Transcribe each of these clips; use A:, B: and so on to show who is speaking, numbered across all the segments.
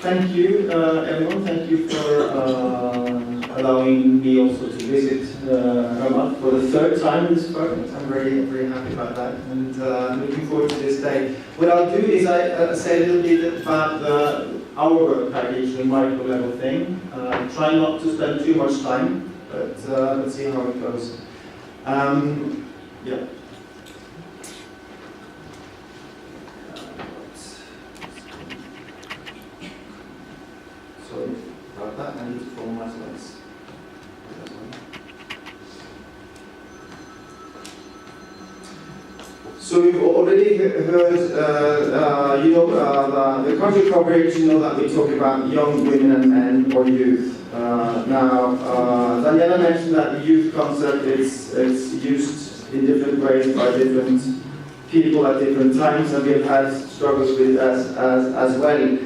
A: Thank you, everyone. Thank you for allowing me also to visit Ramat for the third time in this project. I'm very, very happy about that, and looking forward to this day. What I'll do is I say a little bit about our work package, the micro level thing. Try not to spend too much time, but let's see how it goes. Yeah. Sorry about that, I need to follow my slides. So you've already heard, the country coverage, that we talk about young women and men or youth. Now, Daniela mentioned that the youth concept it's used in different ways by different people at different times, and we have had struggles with it as well.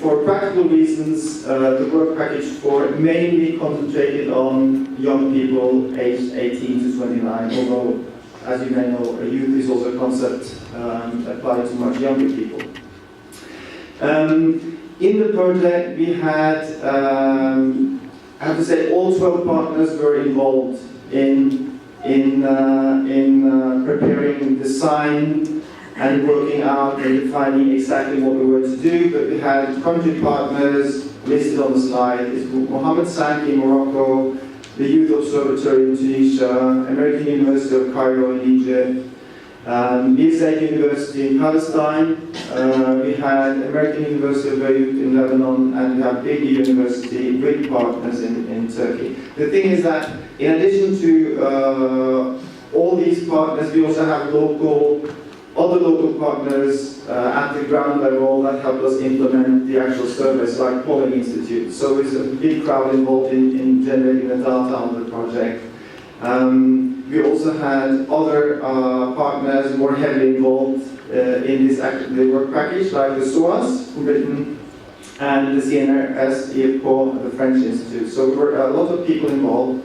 A: For practical reasons, the work package for mainly concentrated on young people aged 18 to 29, although, as you may know, youth is also a concept applied to much younger people. In the project, we had, I have to say, all 12 partners were involved in preparing design and working out and defining exactly what we were to do, but we had country partners listed on the slide. It's Mohammed Sanki in Morocco, the Youth Observatory in Tunisia, American University of Cairo in Egypt, Birzeit University in Palestine, we had American University of Beirut in Lebanon, and we have Big University with partners in Turkey. The thing is that in addition to all these partners, we also have other local partners at the ground level that help us implement the actual service, like Pollen Institute. So it's a big crowd involved in generating the data on the project. We also had other partners more heavily involved in the work package, like the SOAS from Britain and the CNRS, IFCO, the French Institute. So there were a lot of people involved.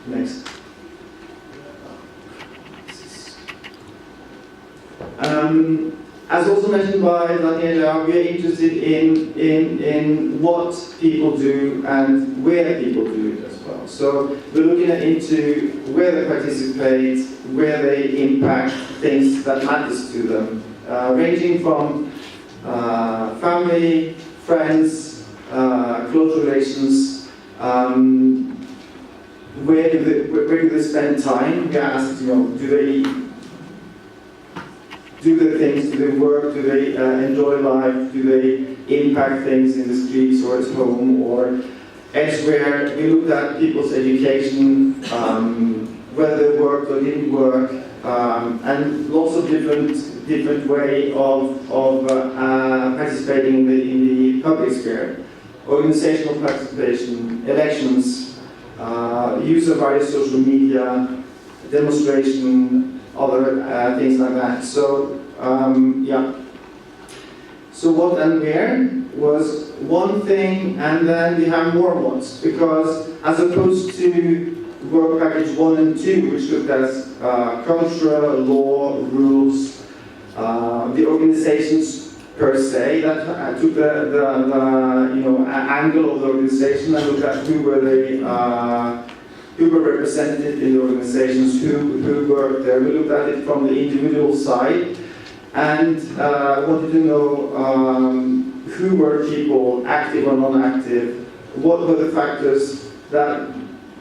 A: Next. As also mentioned by Daniela, we are interested in what people do and where people do it as well. So we're looking into where they participate, where they impact things that matters to them, ranging from family, friends, close relations. Where do they spend time? We asked, do they do the things, do they work, do they enjoy life, do they impact things in the streets or at home or elsewhere. We looked at people's education, whether they worked or didn't work, and lots of different way of participating in the public sphere. Organizational participation, elections, use of various social media, demonstration, other things like that. So, yeah. So what and where was one thing, and then we have more ones, because as opposed to work package 1 and 2, which looked at culture, law, rules, the organizations per se, that took the angle of the organization and looked at who were they. Who were represented in the organizations, who worked there. We looked at it from the individual side and wanted to know who were people, active or non-active, what were the factors that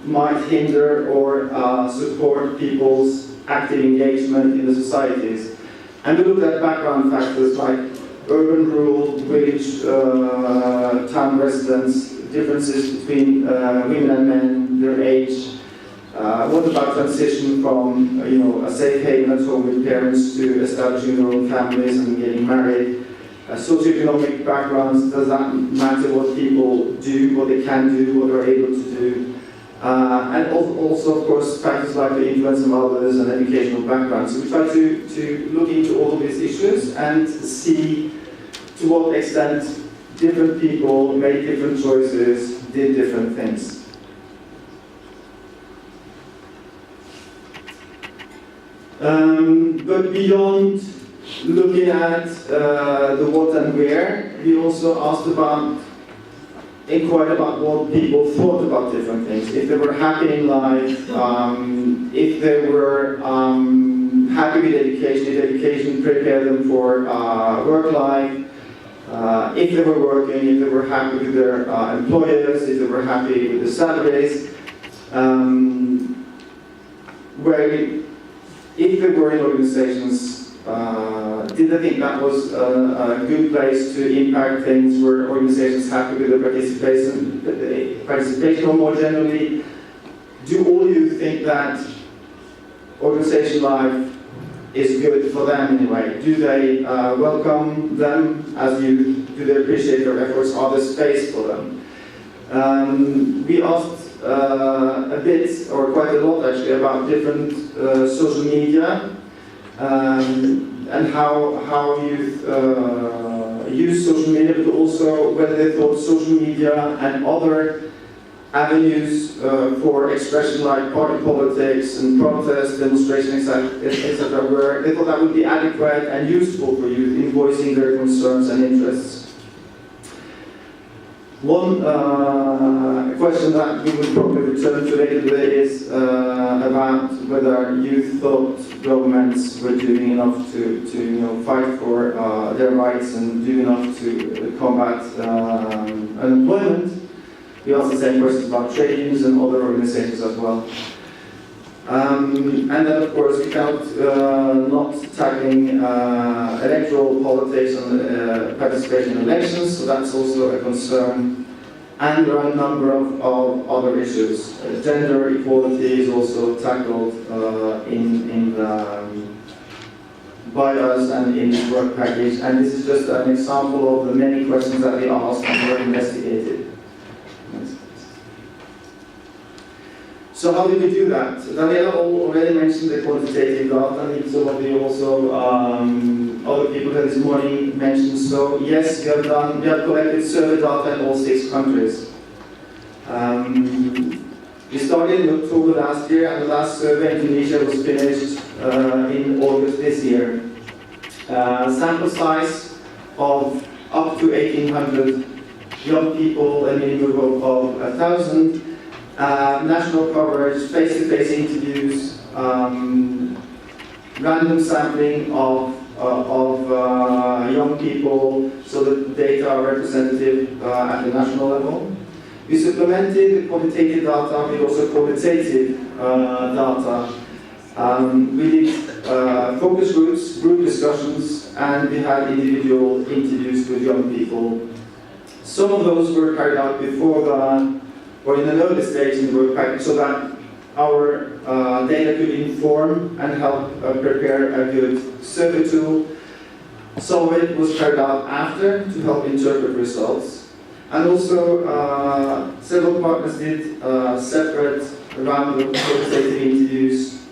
A: might hinder or support people's active engagement in the societies. And we looked at background factors like urban, rural, village, town residents, differences between women and men, their age. What about transition from a safe haven at home with parents to establishing their own families and getting married? Socioeconomic backgrounds, does that matter what people do, what they can do, what they're able to do? And also, of course, factors like the influence of others and educational backgrounds. So we try to look into all of these issues and see to what extent different people made different choices, did different things. But beyond looking at the what and where, we also inquired about what people thought about different things. If they were happy in life, if they were happy with education, if education prepared them for work life, if they were working, if they were happy with their employers, if they were happy with the salaries, if they were in organizations, did I think that was a good place to impact things? Were organizations happy with their participation, or more generally, do all you think that organization life is good for them anyway? Do they welcome them as you? Do they appreciate their efforts? Are there space for them? We asked a bit, or quite a lot actually, about different social media. And how youth use social media, but also whether they thought social media and other avenues for expression like party politics and protest, demonstration, etc., where they thought that would be adequate and useful for youth in voicing their concerns and interests. One question that we will probably return to later today is about whether youth thought governments were doing enough to fight for their rights and do enough to combat unemployment. We asked the same questions about trade unions and other organizations as well. And then, of course, we felt not tackling electoral politics and participation in elections, so that's also a concern. And there are a number of other issues. Gender equality is also tackled by us and in the work package. And this is just an example of the many questions that we asked and were investigated. So how did we do that? Daniela already mentioned the quantitative data, and some of you also, other people that this morning mentioned. So yes, we have collected survey data in all 6 countries. We started in October last year, and the last survey in Tunisia was finished in August this year. Sample size of up to 1,800 young people, a minimum of 1,000. National coverage, face-to-face interviews, random sampling of young people so that the data are representative at the national level. We supplemented the quantitative data with also qualitative data. We did focus groups, group discussions, and we had individual interviews with young people. Some of those were carried out before or in an early stage in the work package, so that our data could inform and help prepare a good survey tool. Some of it was carried out after to help interpret results. And also, several partners did separate random qualitative interviews,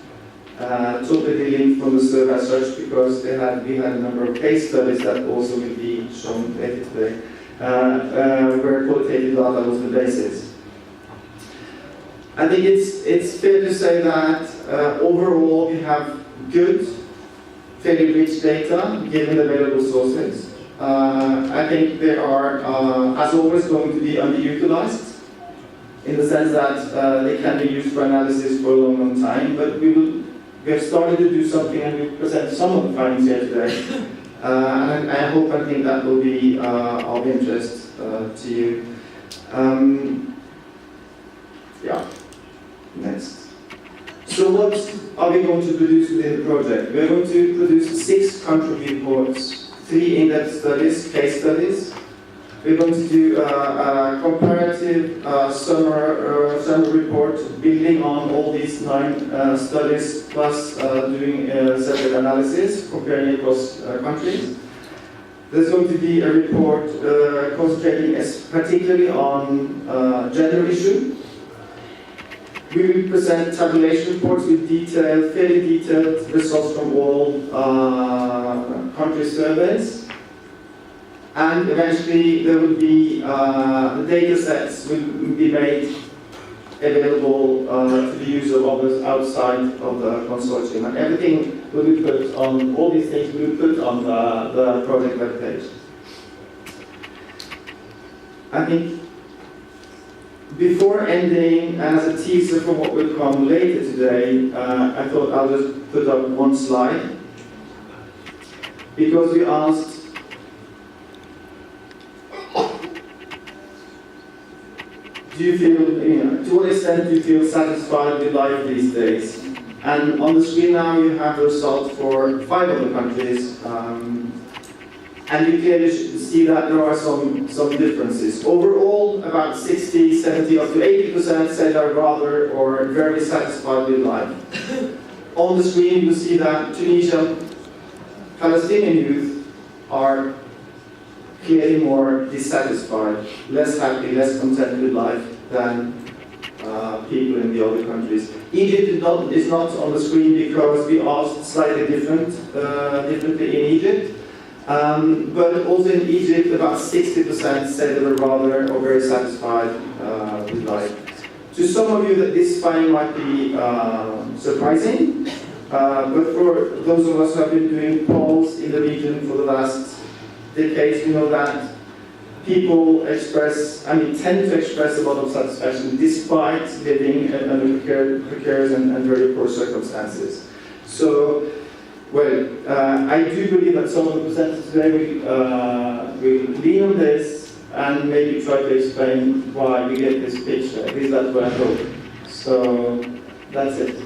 A: totally linked from the survey as such, because we had a number of case studies that also will be shown later today, where qualitative data was the basis. I think it's fair to say that overall we have good, fairly rich data given the available sources. I think they are, as always, going to be underutilized in the sense that they can be used for analysis for a long, long time. But we have started to do something, and we present some of the findings here today. And I hope and think that will be of interest to you. Yeah. Next. So what are we going to produce within the project? We're going to produce 6 country reports, 3 in-depth studies, case studies. We're going to do a comparative summary report building on all these 9 studies, plus doing separate analysis, comparing across countries. There's going to be a report concentrating particularly on gender issue. We will present tabulation reports with fairly detailed results from all country surveys. And eventually there will be, the data sets will be made available to the use of others outside of the consortium. And everything will be put on, all these things will be put on the project webpage. I think before ending, as a teaser for what will come later today, I thought I'll just put up one slide. Because we asked, do you feel, to what extent do you feel satisfied with life these days? And on the screen now you have the results for 5 of the countries. And you clearly see that there are some differences. Overall, about 60, 70, up to 80% say they're rather or very satisfied with life. On the screen you see that Tunisian Palestinian youth are clearly more dissatisfied, less happy, less content with life than people in the other countries. Egypt is not on the screen because we asked slightly differently in Egypt. But also in Egypt, about 60% said they were rather or very satisfied with life. To some of you, that this finding might be surprising, but for those of us who have been doing polls in the region for the last decades, we know that people tend to express a lot of satisfaction despite living under precarious and very poor circumstances. So, well, I do believe that some of the presenters today will lean on this and maybe try to explain why we get this picture. At least that's what I hope. So, that's it.